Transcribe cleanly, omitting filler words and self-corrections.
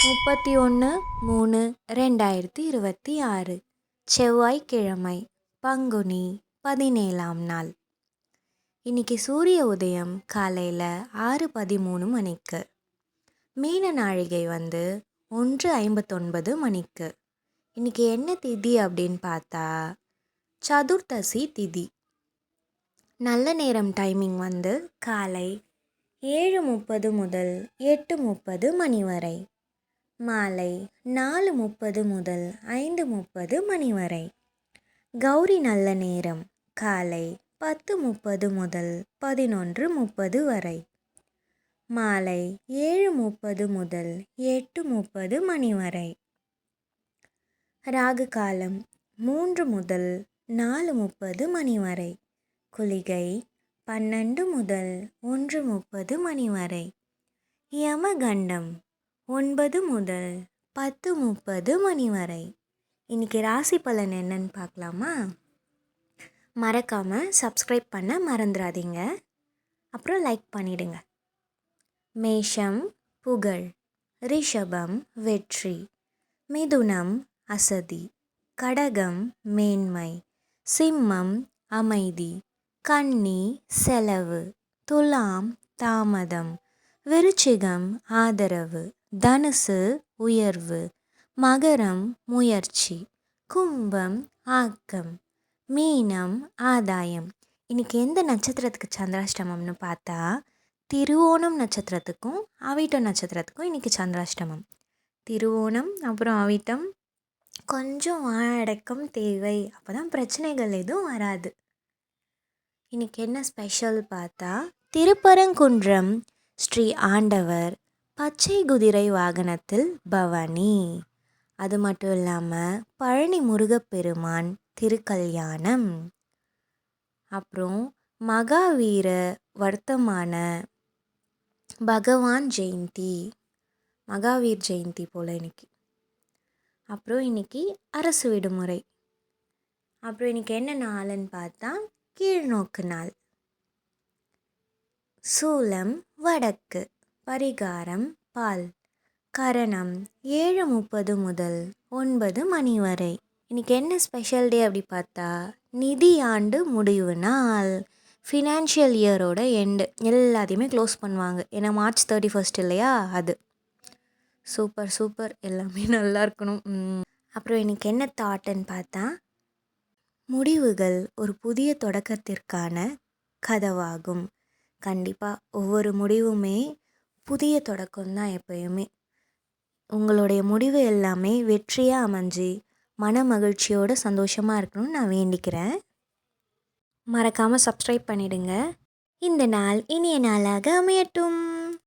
31/3/2026 செவ்வாய்க்கிழமை, பங்குனி 17ஆம் நாள். இன்னைக்கு சூரிய உதயம் காலையில் 6:13 மணிக்கு. மீன நாழிகை 1:59 மணிக்கு. இன்னைக்கு என்ன திதி அப்படின்னு பார்த்தா சதுர்த்தசி திதி. நல்ல நேரம் டைமிங் காலை 7:30 முதல் 8:30 மணி வரை. மாலை 4:30 முதல் 5:30 மணி வரை. கௌரி நல்ல நேரம் காலை 10:30 முதல் 11:30 வரை. மாலை 7:30 முதல் 8:30 மணி வரை. ராகு காலம் 3 முதல் 4:30 மணி வரை. குளிகை 12 முதல் 1:30 மணி வரை. யமகண்டம் 9 முதல் 10:30 மணி வரை. இன்னைக்கு ராசி பலன் என்னன்னு பார்க்கலாமா? மறக்காமல் சப்ஸ்கிரைப் பண்ண மறந்துடாதீங்க. அப்புறம் லைக் பண்ணிடுங்க. மேஷம் புகழ், ரிஷபம் வெற்றி, மிதுனம் அசதி, கடகம் மேன்மை, சிம்மம் அமைதி, கன்னி செலவு, துலாம் தாமதம், விருச்சிகம் ஆதரவு, தனுசு உயர்வு, மகரம் முயற்சி, கும்பம் ஆக்கம், மீனம் ஆதாயம். இன்னைக்கு எந்த நட்சத்திரத்துக்கு சந்திராஷ்டமம்னு பார்த்தா திருவோணம் நட்சத்திரத்துக்கும் அவிட்டம் நட்சத்திரத்துக்கும் இன்னைக்கு சந்திராஷ்டமம். திருவோணம் அப்புறம் அவிட்டம் கொஞ்சம் அடக்கம் தேவை, அப்போ தான் பிரச்சனைகள் எதுவும் வராது. இன்னைக்கு என்ன ஸ்பெஷல் பார்த்தா திருப்பரங்குன்றம் ஸ்ரீ ஆண்டவர் பச்சை குதிரை வாகனத்தில் பவனி. அது மட்டும் இல்லாமல் பழனி முருகப்பெருமான் திருக்கல்யாணம். அப்புறம் மகாவீர வர்த்தமான பகவான் ஜெயந்தி, மகாவீர் ஜெயந்தி போல் இன்னைக்கு. அப்புறம் இன்னைக்கு அரசு விடுமுறை. அப்புறம் இன்னைக்கு என்ன நாளுன்னு பார்த்தா கீழ்நோக்கு நாள். சூலம் வடக்கு, பரிகாரம் பால், கரணம் 7:30 முதல் 9 மணி வரை. இன்னைக்கு என்ன ஸ்பெஷல் டே அப்படி பார்த்தா நிதி ஆண்டு முடிவு நாள். ஃபினான்ஷியல் இயரோட எண்டு எல்லாத்தையுமே க்ளோஸ் பண்ணுவாங்க. ஏன்னா March 31 இல்லையா, அது சூப்பர் சூப்பர், எல்லாமே நல்லா இருக்கணும். அப்புறம் இன்னைக்கு என்ன தாட்டுன்னு பார்த்தா முடிவுகள் ஒரு புதிய தொடக்கத்திற்கான கதவாகும். கண்டிப்பாக ஒவ்வொரு முடிவுமே புதிய தொடக்கம்தான். எப்பயுமே உங்களுடைய முடிவு எல்லாமே வெற்றியாக அமைஞ்சு மன மகிழ்ச்சியோடு சந்தோஷமாக இருக்கணும்னு நான் வேண்டிக்கிறேன். மறக்காமல் சப்ஸ்கிரைப் பண்ணிடுங்க. இந்த நாள் இனிய நாளாக அமையட்டும்.